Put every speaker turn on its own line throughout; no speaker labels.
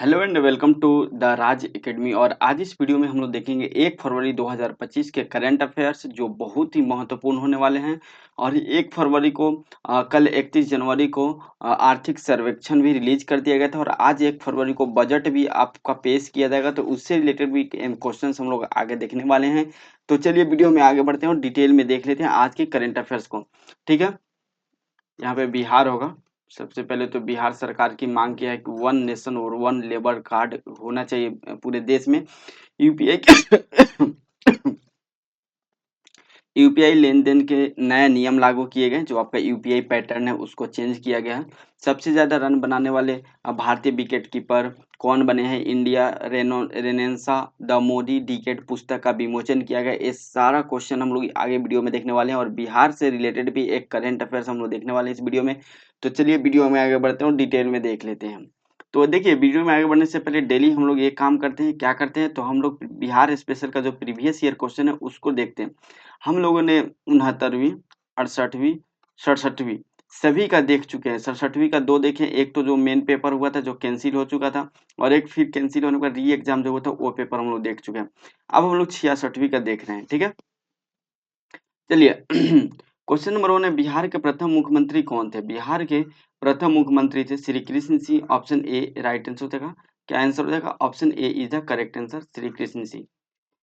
Hello and welcome to the Raj academy. और आज इस वीडियो में हम लोग देखेंगे 1 फरवरी 2025 के करंट अफेयर्स जो बहुत ही महत्वपूर्ण होने वाले हैं। और 1 फरवरी को कल 31 जनवरी को आर्थिक सर्वेक्षण भी रिलीज कर दिया गया था और आज 1 फरवरी को बजट भी आपका पेश किया जाएगा, तो उससे रिलेटेड भी क्वेश्चन हम लोग आगे देखने वाले हैं। तो चलिए वीडियो में आगे बढ़ते हैं और डिटेल में देख लेते हैं आज के करंट अफेयर्स को। ठीक है, यहाँ पे बिहार होगा। सबसे पहले तो बिहार सरकार की मांग किया है कि वन नेशन और वन लेबर कार्ड होना चाहिए पूरे देश में। यूपीआई यूपीआई लेन-देन के नए नियम लागू किए गए, जो आपका यूपीआई पैटर्न है उसको चेंज किया गया है। सबसे ज़्यादा रन बनाने वाले भारतीय विकेट कीपर कौन बने हैं? India renaissance the Modi decade पुस्तक का विमोचन किया गया। ये सारा क्वेश्चन हम लोग आगे वीडियो में देखने वाले हैं और बिहार से रिलेटेड भी एक करंट अफेयर्स हम लोग देखने वाले हैं इस वीडियो में। तो चलिए वीडियो में आगे बढ़ते हैं और डिटेल में देख लेते हैं। तो देखिए, वीडियो में आगे बढ़ने से पहले डेली हम लोग ये काम करते हैं, क्या करते हैं, तो हम लोग बिहार स्पेशल का जो प्रीवियस ईयर क्वेश्चन है उसको देखते हैं। हम लोगों ने 69वीं, 68वीं, 67वीं सभी का देख चुके हैं। 67वीं का 2 देखे, एक तो जो मेन पेपर हुआ था जो कैंसिल हो चुका था और एक फिर कैंसिल होने के बाद री एग्जाम जो हुआ था वो पेपर हम लोग देख चुके हैं। अब हम लोग 66वीं का देख रहे हैं। ठीक है, चलिए क्वेश्चन नंबर 1 है, बिहार के प्रथम मुख्यमंत्री कौन थे? बिहार के प्रथम मुख्यमंत्री थे Shri Krishna Singh. Option A right answer हो जाएगा। क्या आंसर हो जाएगा? Option A is the correct answer, Shri Krishna Singh.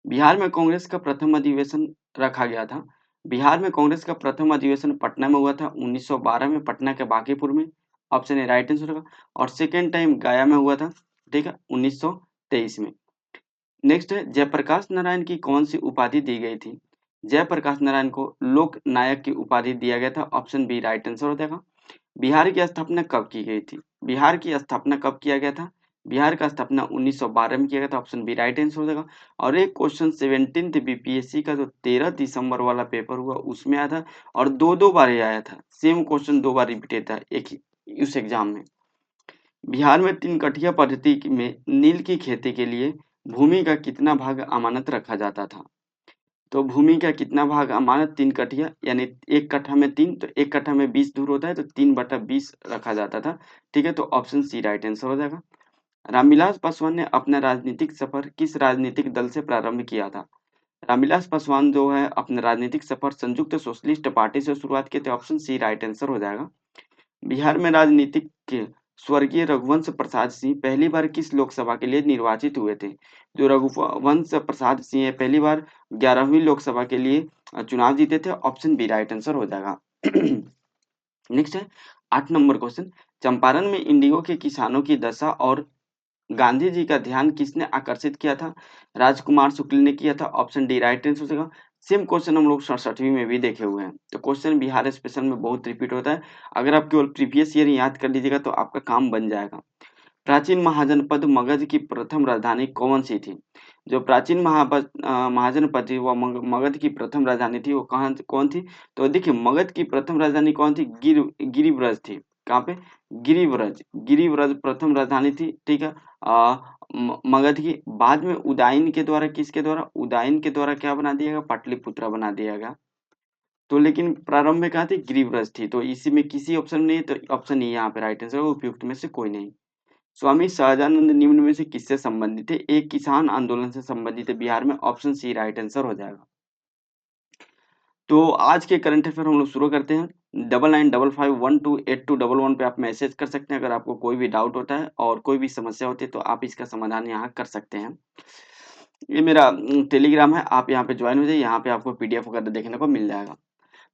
Bihar में कांग्रेस का प्रथम अधिवेशन रखा गया था। बिहार में कांग्रेस का प्रथम अधिवेशन पटना में हुआ था 1912 में, पटना के बांकीपुर में। ऑप्शन ए राइट आंसर होगा। और सेकेंड टाइम गया में हुआ था, ठीक है, 1923 में। नेक्स्ट है, जयप्रकाश नारायण की कौन सी उपाधि दी गई थी? जयप्रकाश नारायण को लोक नायक की उपाधि दिया गया था। ऑप्शन बी राइट आंसर हो जाएगा। बिहार की स्थापना कब की गई थी? बिहार की स्थापना कब किया गया था? बिहार का स्थापना 1912 में किया गया था। ऑप्शन बी राइट आंसर हो जाएगा। और एक क्वेश्चन 17th बीपीएससी का जो 13 दिसंबर वाला पेपर हुआ उसमें आया था और दो बार ये आया था। सेम क्वेश्चन 2 बार रिपीटेड था एक ही उस एग्जाम में। बिहार में 3 कठिया पद्धति में नील की खेती के लिए भूमि का कितना भाग अमानत रखा जाता था? तो भूमि का कितना भाग अमानत? 3 कठिया, यानी 1 कट्ठा में 3, तो 1 कट्ठा में 20 धूर होता है, तो 3/20 रखा जाता था। ठीक है, तो ऑप्शन सी राइट आंसर हो जाएगा। रामविलास पासवान ने अपना राजनीतिक सफर किस राजनीतिक दल से प्रारंभ किया था? रामविलास पासवान जो है अपना राजनीतिक सफर संयुक्त सोशलिस्ट पार्टी से शुरुआत किए थे। ऑप्शन सी राइट आंसर हो जाएगा। बिहार में राजनीतिक के स्वर्गीय रघुवंश प्रसाद सिंह पहली बार किस लोकसभा के लिए निर्वाचित हुए थे? जो रघुवंश प्रसाद सिंह है पहली बार 11वीं लोकसभा के लिए चुनाव जीते थे। ऑप्शन बी राइट आंसर हो जाएगा। नेक्स्ट है 8 नंबर क्वेश्चन, चंपारण में इंडिगो के किसानों की दशा और गांधी जी का ध्यान किसने आकर्षित किया था? राजकुमार शुक्ल ने किया था। ऑप्शन डी राइट आंसर हो जाएगा। सेम क्वेश्चन हम लोग 67वीं में भी देखे हुए हैं। तो क्वेश्चन बिहार स्पेशल में बहुत रिपीट होता है। अगर आप केवल प्रीवियस ईयर याद कर लीजिएगा तो आपका काम बन जाएगा। प्राचीन महाजनपद मगध की प्रथम राजधानी कौन सी थी? जो प्राचीन महाजनपद थी वह मगध की प्रथम राजधानी थी, वो कौन थी? तो देखिए, मगध की प्रथम राजधानी कौन थी? गिरिब्रज थी। कहाँ पे? गिरिब्रज। गिरिब्रज प्रथम राजधानी थी। ठीक है, मगध की। बाद में उदयन के द्वारा, किसके द्वारा? उदयन के द्वारा क्या बना दिया गया? पाटलिपुत्रा बना दिया गया। तो लेकिन प्रारंभ में कहाँ थी? गिरिब्रज थी। तो इसी में किसी ऑप्शन में नहीं, तो ऑप्शन ए यहाँ पे राइट आंसर, उपयुक्त में से कोई नहीं। स्वामी सहजानंद निम्न में से किससे संबंधित थे? एक किसान आंदोलन से संबंधित है बिहार में। ऑप्शन सी राइट आंसर हो जाएगा। तो आज के करंट अफेयर हम लोग शुरू करते हैं। 9955128211 पे आप मैसेज कर सकते हैं अगर आपको कोई भी डाउट होता है और कोई भी समस्या होती है तो आप इसका समाधान यहाँ कर सकते हैं। ये मेरा टेलीग्राम है, आप यहाँ पे ज्वाइन हो जाइए, यहाँ पे आपको पीडीएफ वगैरह देखने को मिल जाएगा।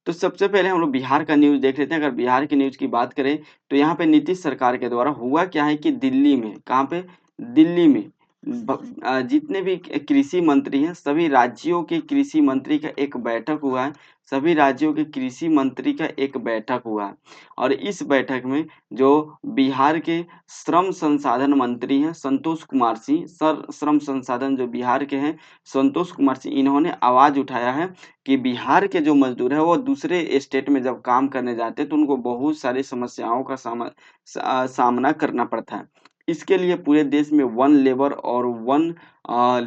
तो सबसे पहले हम लोग बिहार का न्यूज़ देख लेते हैं। अगर बिहार की न्यूज़ की बात करें तो यहाँ पे नीतीश सरकार के द्वारा हुआ क्या है कि दिल्ली में, कहाँ पे? दिल्ली में जितने भी कृषि मंत्री हैं सभी राज्यों के कृषि मंत्री का एक बैठक हुआ है। सभी राज्यों के कृषि मंत्री का एक बैठक हुआ है और इस बैठक में जो बिहार के श्रम संसाधन मंत्री हैं संतोष कुमार सिंह, सर श्रम संसाधन जो बिहार के हैं संतोष कुमार सिंह, इन्होंने आवाज उठाया है कि बिहार के जो मजदूर है वो दूसरे स्टेट में जब काम करने जाते हैं तो उनको बहुत सारी समस्याओं का सामना करना पड़ता है। इसके लिए पूरे देश में वन लेबर और one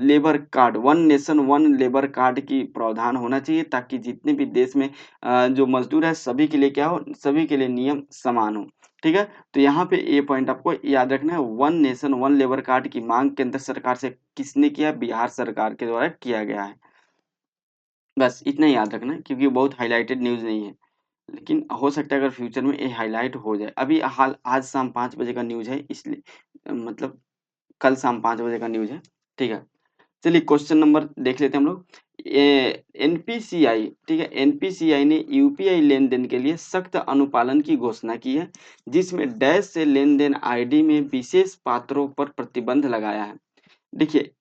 labour card, one nation one labour card की प्रावधान होना चाहिए ताकि जितने भी देश में जो मजदूर है सभी के लिए क्या हो? सभी के लिए नियम समान हो। ठीक है, तो यहाँ पे ये पॉइंट आपको याद रखना है। One nation one labour card की मांग केंद्र सरकार से किसने किया? बिहार सरकार के द्वारा किया गया है। बस इतना ही याद रखना है, क्योंकि बहुत हाईलाइटेड न्यूज़ नहीं है, लेकिन हो सकता है अगर फ्यूचर में ये हाईलाइट हो जाए। अभी हाल आज शाम 5 बजे का न्यूज़ है, इसलिए मतलब कल शाम 5 बजे का न्यूज़ है। ठीक है, चलिए क्वेश्चन नंबर देख लेते हैं हम लोग। एनपीसीआई, ठीक है, एनपीसीआई ने यूपीआई लेन-देन के लिए सख्त अनुपालन की घोषणा की है, जिसमें डैश से लेन-देन आईडी में विशेष पात्रों पर प्रतिबंध लगाया है। देखिए,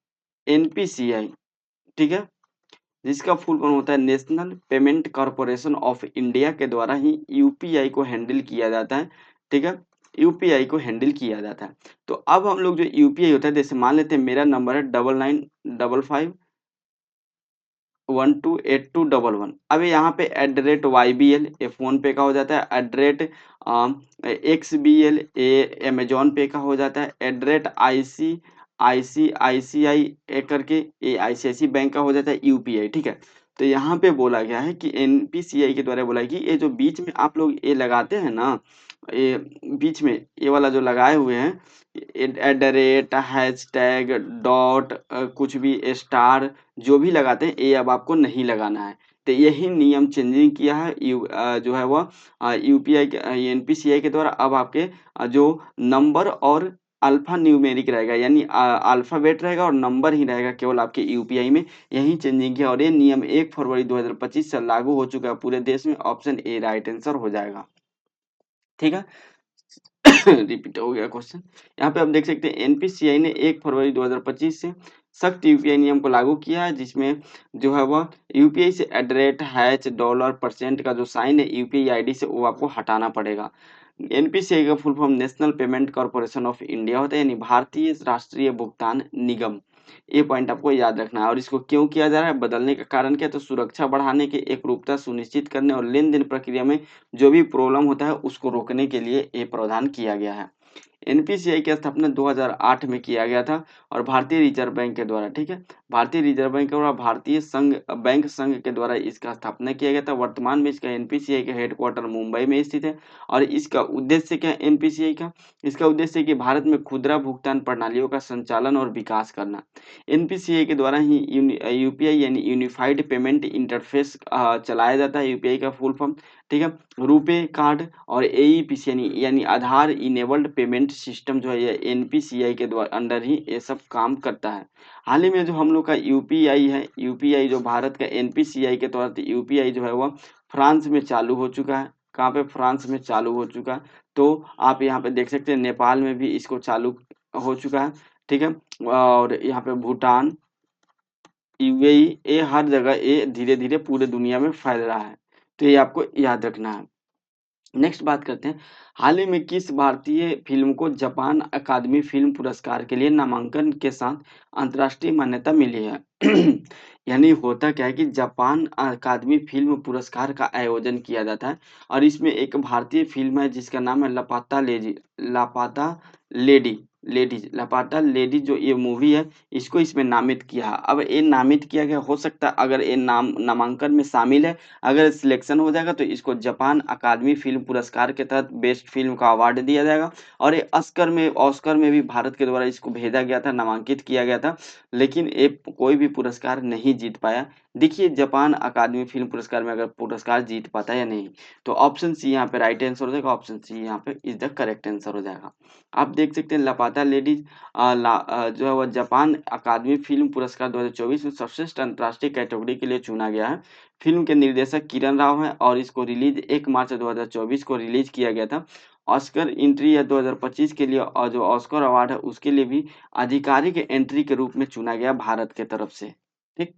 एनपीसीआई, ठीक है, जिसका फुल फॉर्म होता है national payment corporation of India के द्वारा ही यूपीआई को हैंडल किया जाता है। ठीक है, यूपीआई को हैंडल किया जाता है। तो अब हम लोग जो यूपीआई होता है, जैसे मान लेते हैं मेरा नंबर है 9955128211। अब यहाँ पे at the rate Y B L ये फोन पे का हो जाता है, at the rate X B L ये अमेजोन पे का हो जाता है, at the rate I C I C I करके ये आईसीआईसी बैंक का हो जाता है यूपीआई। ठीक है, तो यहाँ पे बोला गया है कि एनपीसीआई के द्वारा बोला है कि ये जो बीच में आप लोग ये लगाते हैं ना, ये बीच में ये वाला जो लगाए हुए हैं, eight the rate, hashtag, dot, कुछ भी स्टार, जो भी लगाते हैं ये अब आपको नहीं लगाना है। तो यही नियम चेंजिंग किया है जो है वो यूपीआई के एनपीसीआई के द्वारा। अब आपके जो नंबर और अल्फा न्यूमेरिक रहेगा, यानी अल्फाबेट रहेगा और नंबर ही रहेगा केवल आपके यूपीआई में। यही चेंजिंग किया और ये नियम 1 फरवरी 2025 से लागू हो चुका है पूरे देश में। ऑप्शन ए राइट आंसर हो जाएगा। ठीक है, रिपीट हो गया क्वेश्चन। यहाँ पे आप देख सकते हैं एनपीसीआई ने 1 फरवरी 2025 से सख्त यूपीआई नियम को लागू किया है, जिसमें जो है वह यूपीआई से eight the rate, hatch, dollar, percent का जो साइन है यूपीआई आईडी से वो आपको हटाना पड़ेगा। एनपीसीआई का full form national payment corporation of India होता है, यानी भारतीय राष्ट्रीय भुगतान निगम। ये पॉइंट आपको याद रखना है। और इसको क्यों किया जा रहा है, बदलने का कारण क्या है, तो सुरक्षा बढ़ाने के, एकरूपता सुनिश्चित करने और लेन देन प्रक्रिया में जो भी प्रॉब्लम होता है उसको रोकने के लिए ये प्रावधान किया गया है। एनपीसीआई की स्थापना 2008 में किया गया था और भारतीय रिजर्व बैंक के द्वारा। ठीक है, भारतीय रिजर्व बैंक और भारतीय संघ बैंक संघ के द्वारा इसका स्थापना किया गया था। वर्तमान में इसका एनपीसीआई का हेडक्वार्टर मुंबई में स्थित है। और इसका उद्देश्य क्या है एनपीसीआई का? इसका उद्देश्य है कि भारत में खुदरा भुगतान प्रणालियों का संचालन और विकास करना। एनपीसीआई के द्वारा ही यूपीआई यानी यूनिफाइड पेमेंट इंटरफेस चलाया जाता है, यूपीआई का फुल फॉर्म। ठीक है, रुपे कार्ड और एईपीसी यानी आधार इनेबल्ड पेमेंट सिस्टम जो है ये एनपीसीआई के द्वारा अंडर ही ये सब काम करता है। हाल ही में जो हम लोग का यूपीआई है, यूपीआई जो भारत का एनपीसीआई के तौर पर यूपीआई जो है वह फ्रांस में चालू हो चुका है। कहाँ पे? फ्रांस में चालू हो चुका है। तो आप यहाँ पे देख सकते हैं नेपाल में भी इसको चालू हो चुका है। ठीक है, और यहाँ पे भूटान, यूएई, ये हर जगह ये धीरे धीरे पूरे दुनिया में फैल रहा है। तो ये आपको याद रखना है। नेक्स्ट बात करते हैं, हाल ही में किस भारतीय फिल्म को जापान अकादमी फिल्म पुरस्कार के लिए नामांकन के साथ अंतर्राष्ट्रीय मान्यता मिली है? यानी होता क्या है कि जापान अकादमी फिल्म पुरस्कार का आयोजन किया जाता है और इसमें एक भारतीय फिल्म है जिसका नाम है लापाता लेडी लेडीज लापाता लेडीज जो ये मूवी है, इसको इसमें नामित किया है। अब ये नामित किया गया, हो सकता है अगर ये नामांकन में शामिल है, अगर सिलेक्शन हो जाएगा तो इसको जापान अकादमी फिल्म पुरस्कार के तहत बेस्ट फिल्म का अवार्ड दिया जाएगा। और ये ऑस्कर में भी भारत के द्वारा इसको भेजा गया था, नामांकित किया गया था, लेकिन ये कोई भी पुरस्कार नहीं जीत पाया। देखिए जापान अकादमी फिल्म पुरस्कार में अगर पुरस्कार जीत पाता है या नहीं, तो ऑप्शन सी यहाँ पे राइट आंसर हो जाएगा। ऑप्शन सी यहाँ पे इज द करेक्ट आंसर हो जाएगा। आप देख सकते हैं लापाता लेडीज जो है वह जापान अकादमी फिल्म पुरस्कार 2024 में सर्वश्रेष्ठ अंतर्राष्ट्रीय कैटेगरी के लिए चुना गया है। फिल्म के निर्देशक किरण राव हैं और इसको रिलीज 1 मार्च 2024 को रिलीज किया गया था। ऑस्कर एंट्री या 2025 के लिए और जो ऑस्कर अवार्ड है उसके लिए भी आधिकारिक एंट्री के रूप में चुना गया भारत के तरफ से। ठीक,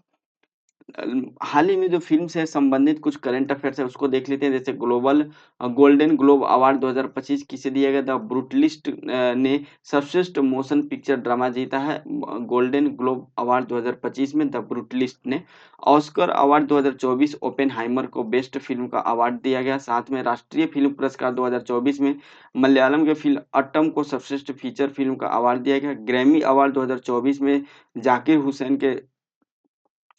हाल ही में जो फ़िल्म से संबंधित कुछ करंट अफ़ेयर्स है उसको देख लेते हैं। जैसे गोल्डन ग्लोब अवार्ड 2025 किसे दिया गया था? ब्रूटलिस्ट ने सर्वश्रेष्ठ मोशन पिक्चर ड्रामा जीता है। गोल्डन ग्लोब अवार्ड 2025 में द ब्रूटलिस्ट ने। ऑस्कर अवार्ड 2024 ओपेनहाइमर को बेस्ट फ़िल्म का अवार्ड दिया गया। साथ में राष्ट्रीय फ़िल्म पुरस्कार 2024 में मलयालम के फ़िल्म अट्टम को सर्वश्रेष्ठ फीचर फ़िल्म का अवार्ड दिया गया। ग्रैमी अवार्ड 2024 में जाकिर हुसैन के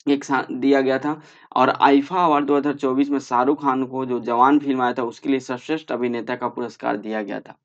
एक दिया गया था। और आईफा अवार्ड 2024 में शाहरुख खान को जो जवान फिल्म आया था उसके लिए सर्वश्रेष्ठ अभिनेता का पुरस्कार दिया गया था।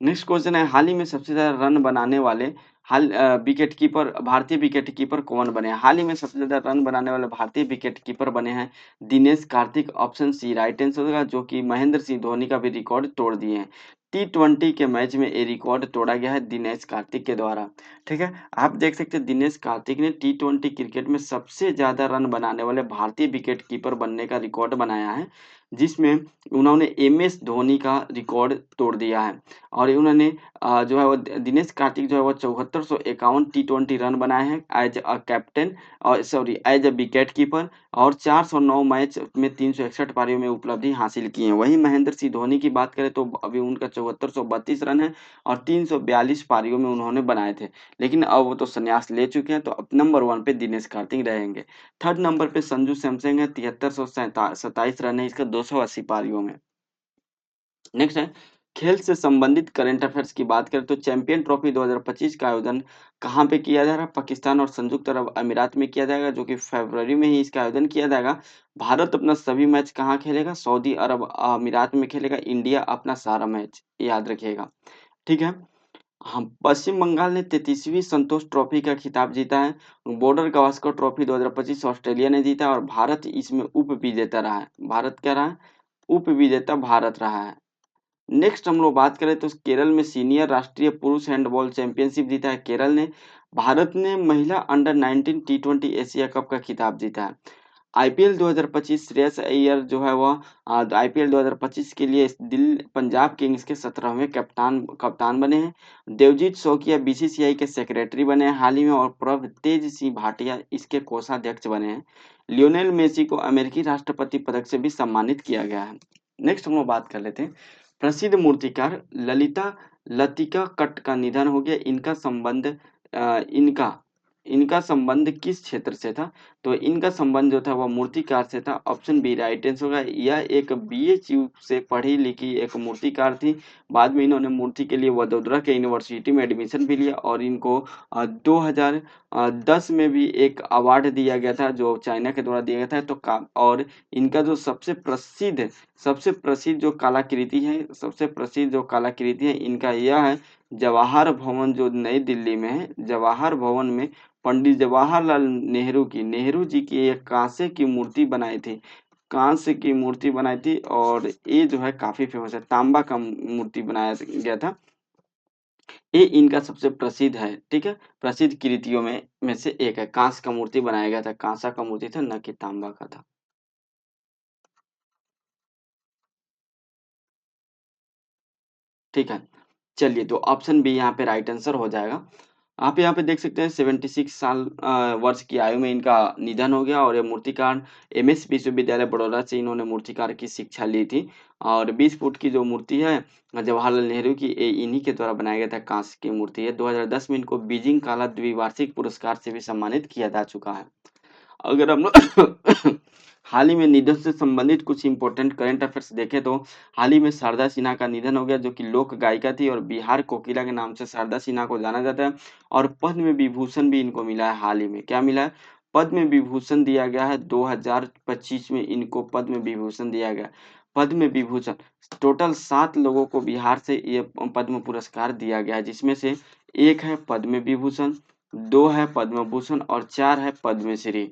नेक्स्ट क्वेश्चन है, हाल ही में सबसे ज्यादा रन बनाने वाले विकेट कीपर, भारतीय विकेट कीपर कौन बने हैं? हाल ही में सबसे ज्यादा रन बनाने वाले भारतीय विकेट कीपर बने हैं Dinesh Karthik, option C right answer होगा, जो कि महेंद्र सिंह धोनी का भी रिकॉर्ड तोड़ दिए हैं। T20 के मैच में ये रिकॉर्ड तोड़ा गया है दिनेश कार्तिक के द्वारा। ठीक है, आप देख सकते हैं दिनेश कार्तिक ने T20 क्रिकेट में सबसे ज्यादा रन बनाने वाले भारतीय विकेट कीपर बनने का रिकॉर्ड बनाया है, जिसमें उन्होंने MS धोनी का रिकॉर्ड तोड़ दिया है। और उन्होंने जो है वो दिनेश कार्तिक जो है वो 7451 T20 रन बनाए हैं एज अ कैप्टन, और sorry as a wicket keeper, और 409 मैच में 361 पारियों में उपलब्धि हासिल की है। वहीं महेंद्र सिंह धोनी की बात करें तो अभी उनका 7432 रन है और 342 पारियों में उन्होंने बनाए थे, लेकिन अब वो तो संन्यास ले चुके हैं, तो अब नंबर 1 पे दिनेश कार्तिक रहेंगे। थर्ड नंबर पे संजू सैमसंग है, 7327 रन है इसका 280 पारियों में। नेक्स्ट है, खेल से संबंधित करंट अफेयर्स की बात करें तो चैंपियन ट्रॉफी 2025 का आयोजन कहाँ पे किया जा रहा है? पाकिस्तान और संयुक्त अरब अमीरात में किया जाएगा, जो कि फरवरी में ही इसका आयोजन किया जाएगा। भारत अपना सभी मैच कहाँ खेलेगा? सऊदी अरब अमीरात में खेलेगा। इंडिया अपना सारा मैच, याद रखिएगा। ठीक है, हम पश्चिम बंगाल ने 33वीं संतोष ट्रॉफी का खिताब जीता है। बॉर्डर गावस्कर ट्रॉफी 2025 ऑस्ट्रेलिया ने जीता और भारत इसमें उप विजेता रहा है। भारत क्या रहा है? उप विजेता भारत रहा है। नेक्स्ट हम लोग बात करें तो केरल में सीनियर राष्ट्रीय पुरुष हैंडबॉल चैंपियनशिप जीता है केरल ने। भारत ने महिला अंडर 19 T20 एशिया कप का खिताब जीता है। आईपीएल 2025 श्रेयस अय्यर जो है वह आईपीएल 2025 के लिए दिल्ली पंजाब किंग्स के 17वें कप्तान कप्तान बने हैं। देवजीत शौकिया बीसीसीआई के सेक्रेटरी बने हैं हाल ही में, और प्रभतेज सिंह भाटिया इसके कोषाध्यक्ष बने हैं। लियोनेल मेसी को अमेरिकी राष्ट्रपति पदक से भी सम्मानित किया गया है। नेक्स्ट हम लोग बात कर लेते हैं, प्रसिद्ध मूर्तिकार ललिता लतिका कट्ट का निधन हो गया। इनका संबंध इनका इनका संबंध किस क्षेत्र से था? तो इनका संबंध जो था वह मूर्तिकार से था। ऑप्शन बी राइट आंसर होगा। यह एक बीएचयू से पढ़ी लिखी एक मूर्तिकार थी। बाद में इन्होंने मूर्ति के लिए वडोदरा के यूनिवर्सिटी में एडमिशन भी लिया, और इनको 2010 में भी एक अवार्ड दिया गया था जो चाइना के द्वारा दिया गया था। और इनका जो सबसे प्रसिद्ध जो कलाकृति है इनका यह है, जवाहर भवन जो नई दिल्ली में है, जवाहर भवन में पंडित जवाहरलाल नेहरू जी की एक कांसे की मूर्ति बनाई थी। कांस्य की मूर्ति बनाई थी, और ये जो है काफी फेमस है। तांबा का मूर्ति बनाया गया था। ये इनका सबसे प्रसिद्ध है। ठीक है, प्रसिद्ध कृतियों में से एक है। कांस्य का मूर्ति बनाया गया था, कांसा का मूर्ति था, न कि तांबा का था। ठीक है, चलिए तो ऑप्शन बी यहाँ पे राइट आंसर हो जाएगा। आप यहाँ पे देख सकते हैं 76 साल वर्ष की आयु में इनका निधन हो गया, और ये मूर्तिकार एमएस विश्वविद्यालय बड़ौदा से इन्होंने मूर्तिकार की शिक्षा ली थी। और 20 फुट की जो मूर्ति है जवाहरलाल नेहरू की, ये इन्हीं के द्वारा बनाया गया था। कांस्य की मूर्ति है। 2010 में इनको बीजिंग काला द्विवार्षिक पुरस्कार से भी सम्मानित किया जा चुका है। अगर हम लोग हाल ही में निधन से संबंधित कुछ इंपॉर्टेंट करंट अफेयर्स देखें तो हाल ही में शारदा सिन्हा का निधन हो गया, जो कि लोक गायिका थी और बिहार कोकिला के नाम से शारदा सिन्हा को जाना जाता है। और पद्म विभूषण भी इनको मिला है हाल ही में। क्या मिला है? पद्म विभूषण दिया गया है। 2025 में इनको पद्म विभूषण दिया गया। पद्म विभूषण टोटल 7 लोगों को बिहार से ये पद्म पुरस्कार दिया गया है, जिसमें से एक है पद्म विभूषण, 2 है पद्म भूषण और 4 है पद्मश्री।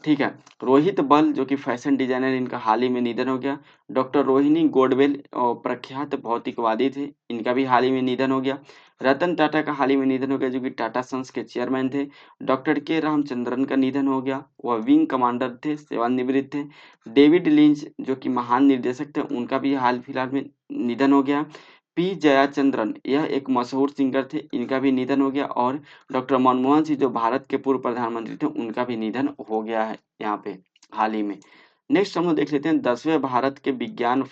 ठीक है, रोहित बल जो कि फैशन डिजाइनर, इनका हाल ही में निधन हो गया। डॉक्टर रोहिणी गोडवेल प्रख्यात भौतिकवादी थे, इनका भी हाल ही में निधन हो गया। रतन टाटा का हाल ही में निधन हो गया, जो कि टाटा सन्स के चेयरमैन थे। डॉक्टर के रामचंद्रन का निधन हो गया, वह विंग कमांडर थे, सेवानिवृत्त थे। डेविड लिंच जो कि महान निर्देशक थे, उनका भी हाल फिलहाल में निधन हो गया। पी जयाचंद्रन यह एक मशहूर सिंगर थे, इनका भी निधन हो गया। और डॉक्टर मनमोहन सिंह जो भारत के पूर्व प्रधानमंत्री थे, उनका भी निधन हो गया है यहाँ पे हाल ही में। नेक्स्ट हम लोग देख लेते हैं 10वें भारत के विज्ञान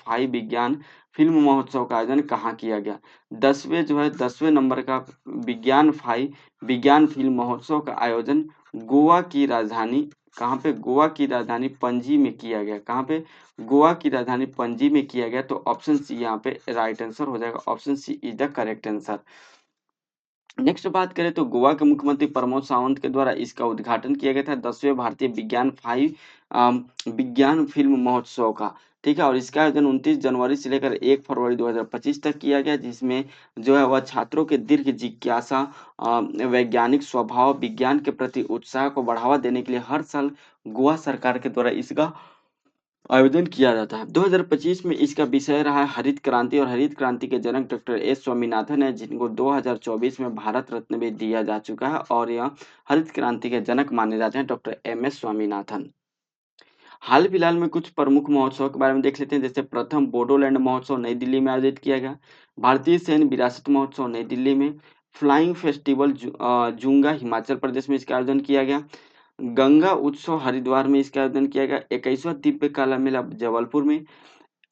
फिल्म महोत्सव का आयोजन कहाँ किया गया? 10वें नंबर का विज्ञान फिल्म महोत्सव का आयोजन गोवा की राजधानी, कहाँ पे? गोवा की राजधानी पणजी में किया गया। कहाँ पे? गोवा की राजधानी पणजी में किया गया। तो ऑप्शन सी यहाँ पे राइट आंसर हो जाएगा। Option C is the correct answer. Next बात करें तो गोवा के मुख्यमंत्री प्रमोद सावंत के द्वारा इसका उद्घाटन किया गया था 10वें भारतीय विज्ञान फिल्म महोत्सव का। ठीक है, और इसका आयोजन 29 जनवरी से लेकर 1 फरवरी 2025 तक किया गया, जिसमें जो है वह छात्रों के दीर्घ जिज्ञासा, वैज्ञानिक स्वभाव, विज्ञान के प्रति उत्साह को बढ़ावा देने के लिए हर साल गोवा सरकार के द्वारा इसका आयोजन किया जाता है। 2025 में इसका विषय रहा है हरित क्रांति, और हरित क्रांति के जनक डॉक्टर एस स्वामीनाथन है, जिनको 2024 में भारत रत्न भी दिया जा चुका है, और यह हरित क्रांति के जनक माने जाते हैं डॉक्टर एम एस स्वामीनाथन। हाल फिलहाल में कुछ प्रमुख महोत्सव के बारे में देख लेते हैं। जैसे प्रथम बोडोलैंड महोत्सव नई दिल्ली में आयोजित किया गया। भारतीय सैन्य विरासत महोत्सव नई दिल्ली में। फ्लाइंग फेस्टिवल जूंगा हिमाचल प्रदेश में इसका आयोजन किया गया। गंगा उत्सव हरिद्वार में इसका आयोजन किया गया। 21वां दिव्य कला मेला जबलपुर में,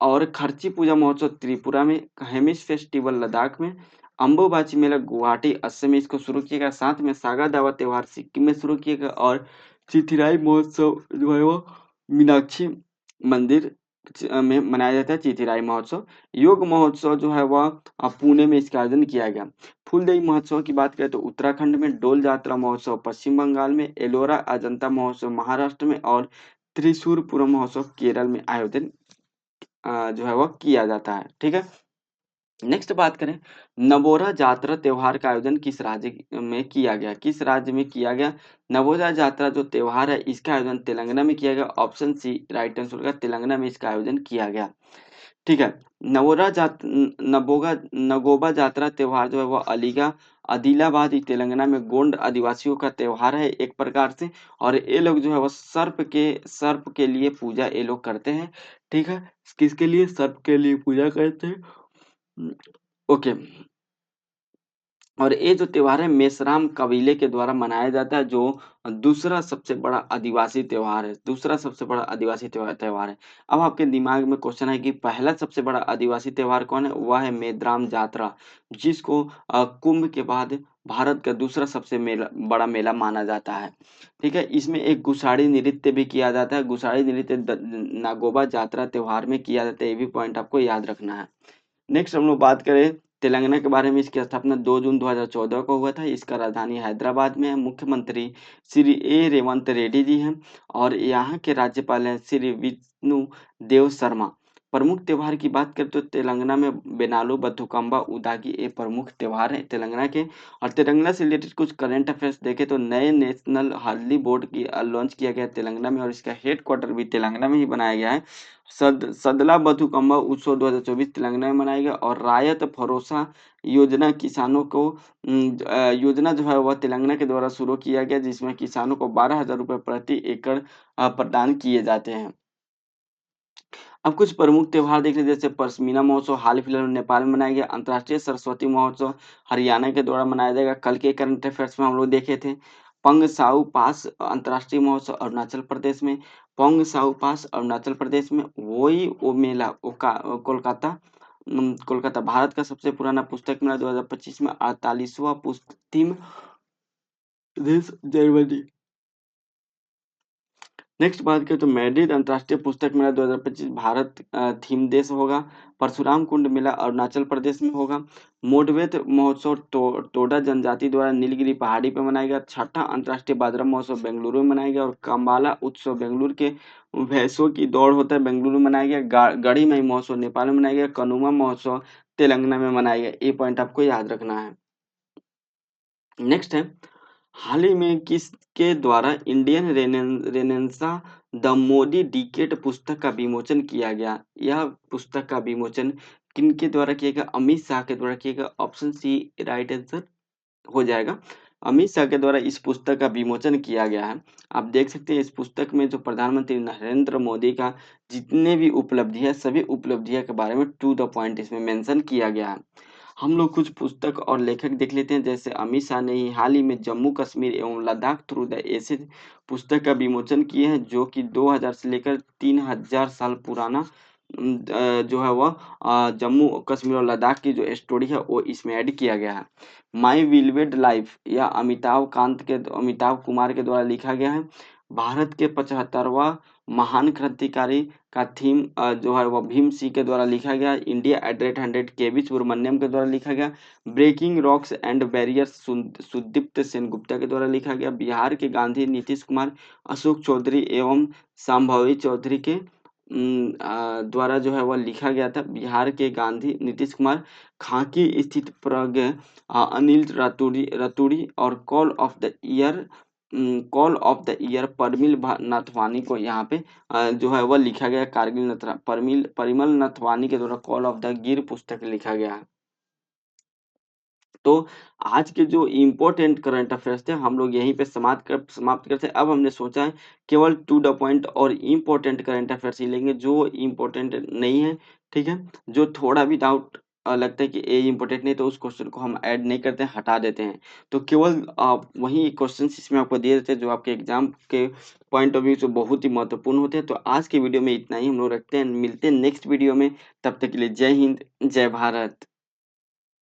और खर्ची पूजा महोत्सव त्रिपुरा में। हेमिस फेस्टिवल लद्दाख में। अम्बुबाची मेला गुवाहाटी असम में इसको शुरू किया गया। साथ में सागा दावा त्योहार सिक्किम में शुरू किया गया, और चिथिराई महोत्सव जो है वो मीनाक्षी मंदिर में मनाया जाता है, चिथिराई महोत्सव। योग महोत्सव जो है वह पुणे में इसका आयोजन किया गया। फूलदेई महोत्सव की बात करें तो उत्तराखंड में। डोल जात्रा महोत्सव पश्चिम बंगाल में। एलोरा अजंता महोत्सव महाराष्ट्र में, और त्रिशूरपुरम महोत्सव केरल में आयोजन जो है वह किया जाता है। ठीक है, नेक्स्ट बात करें, नवोरा जात्रा त्योहार का आयोजन किस राज्य में किया गया? किस राज्य में किया गया? नवोरा जात्रा जो त्योहार है इसका आयोजन तेलंगाना में किया गया। ऑप्शन सी राइट आंसर होगा, तेलंगाना में इसका आयोजन किया गया। ठीक है, नगोबा जात्रा त्योहार जो है वो आदिलाबाद तेलंगाना में गोंड आदिवासियों का त्योहार है एक प्रकार से, और ये लोग जो है वो सर्प के लिए पूजा ये लोग करते हैं। ठीक है, किसके लिए? सर्प के लिए पूजा करते हैं। ओके, और ये जो त्योहार है मेषराम कबीले के द्वारा मनाया जाता है, जो दूसरा सबसे बड़ा आदिवासी त्योहार है। दूसरा सबसे बड़ा आदिवासी त्योहार है। अब आपके दिमाग में क्वेश्चन है कि पहला सबसे बड़ा आदिवासी त्योहार कौन है? वह है मेद्राम जात्रा, जिसको कुंभ के बाद भारत का दूसरा सबसे बड़ा मेला माना जाता है। ठीक है, इसमें एक गुसाड़ी नृत्य भी किया जाता है। गुसाड़ी नृत्य नागोबा जात्रा त्योहार में किया जाता है। ये भी पॉइंट आपको याद रखना है। नेक्स्ट हम लोग बात करें तेलंगाना के बारे में। इसकी स्थापना 2 जून 2014 को हुआ था। इसका राजधानी हैदराबाद में है। मुख्यमंत्री श्री ए रेवंत रेड्डी जी हैं, और यहाँ के राज्यपाल हैं श्री विष्णु देव शर्मा। प्रमुख त्योहार की बात करें तो तेलंगाना में बेनालू बथुकम्बा उदागी ये प्रमुख त्योहार हैं तेलंगाना के। और तेलंगाना से रिलेटेड कुछ करंट अफेयर्स देखें तो नए नेशनल हल्दी बोर्ड की लॉन्च किया गया तेलंगाना में, और इसका हेड क्वार्टर भी तेलंगाना में ही बनाया गया है। सदला बथुकम्मा उत्सव 2024 तेलंगाना में मनाया गया, और रायत भरोसा योजना किसानों को योजना जो है वह तेलंगाना के द्वारा शुरू किया गया, जिसमें किसानों को 12,000 रुपये प्रति एकड़ प्रदान किए जाते हैं। अब कुछ प्रमुख त्योहार देख लेते हैं। जैसे पश्मीना महोत्सव हाल फिलहाल में नेपाल में मनाया गया। अंतर्राष्ट्रीय सरस्वती महोत्सव हरियाणा के द्वारा मनाया जाएगा। कल के करंट अफेयर्स में हम लोग देखे थे। पंग साउ पास अंतर्राष्ट्रीय महोत्सव अरुणाचल प्रदेश में। पोंग साउ पास अरुणाचल प्रदेश में। वही ओ मेला कोलकाता कोलकाता। भारत का सबसे पुराना पुस्तक मेला 2025 में 48वां पुस्तक थीम देश जर्मनी। नेक्स्ट बात करें तो मैड्रिड अंतर्राष्ट्रीय पुस्तक मेला 2025 भारत थीम देश होगा। परशुराम कुंड मेला अरुणाचल प्रदेश में होगा। मोडवेत महोत्सव टोडा जनजाति द्वारा नीलगिरी पहाड़ी पर मनाया गया। छठा अंतर्राष्ट्रीय बाजरा महोत्सव बेंगलुरु में मनाया गया। और काम्बाला उत्सव बेंगलुरु के भैंसों की दौड़ होता है बेंगलुरु में मनाया गया। गढ़ी मई महोत्सव नेपाल में मनाया गया। कनुमा महोत्सव तेलंगाना में मनाया गया। ये पॉइंट आपको याद रखना है। नेक्स्ट है, हाल ही में किसके द्वारा Indian renaissance the Modi decade पुस्तक का विमोचन किया गया? यह पुस्तक का विमोचन किनके द्वारा किया गया? अमित शाह के द्वारा किया गया। ऑप्शन सी राइट आंसर हो जाएगा। अमित शाह के द्वारा इस पुस्तक का विमोचन किया गया है। आप देख सकते हैं इस पुस्तक में जो प्रधानमंत्री नरेंद्र मोदी का जितने भी उपलब्धि है सभी उपलब्धियों के बारे में टू द पॉइंट इसमें मेंशन किया गया है। हम लोग कुछ पुस्तक और लेखक देख लेते हैं। जैसे अमित शाह ने ही हाल ही में जम्मू कश्मीर एवं लद्दाख थ्रू द एसेज पुस्तक का विमोचन किए हैं, जो कि 2000 से लेकर 3000 साल पुराना जो है वह जम्मू कश्मीर और लद्दाख की जो स्टोरी है वो इसमें ऐड किया गया है। माई विलवेड लाइफ या अमिताभ कुमार के द्वारा लिखा गया है। भारत के 75वां महान क्रांतिकारी का थीम जो है वह भीम सिंह के द्वारा लिखा गया। India at rate 100 KV. Subramaniam के द्वारा लिखा गया। Breaking rocks and barriers Sudipta Sengupta के द्वारा लिखा गया। बिहार के गांधी नीतीश कुमार, अशोक चौधरी एवं संभावी चौधरी के द्वारा जो है वह लिखा गया था। बिहार के गांधी नीतीश कुमार, खाकी स्थित प्रज्ञ अनिल रतूड़ी और call of the year Nathwani को यहाँ पे जो है वह लिखा गया। कारगिल परिमल नथवानी के द्वारा कॉल ऑफ द गिर पुस्तक लिखा गया है। तो आज के जो इम्पोर्टेंट करंट अफेयर्स थे हम लोग यहीं पे समाप्त करते हैं। अब हमने सोचा है केवल टू द पॉइंट और इम्पोर्टेंट करंट अफेयर्स ही लेंगे जो इम्पोर्टेंट नहीं है, ठीक है। जो थोड़ा भी डाउट लगता है कि ये इम्पोर्टेंट नहीं तो उस क्वेश्चन को हम ऐड नहीं करते हैं, हटा देते हैं। तो केवल वही क्वेश्चन इसमें आपको दिए देते हैं जो आपके एग्जाम के पॉइंट ऑफ व्यू से बहुत ही महत्वपूर्ण होते हैं। तो आज की वीडियो में इतना ही हम लोग रखते हैं, मिलते हैं नेक्स्ट वीडियो में। तब तक के लिए जय हिंद, जय भारत।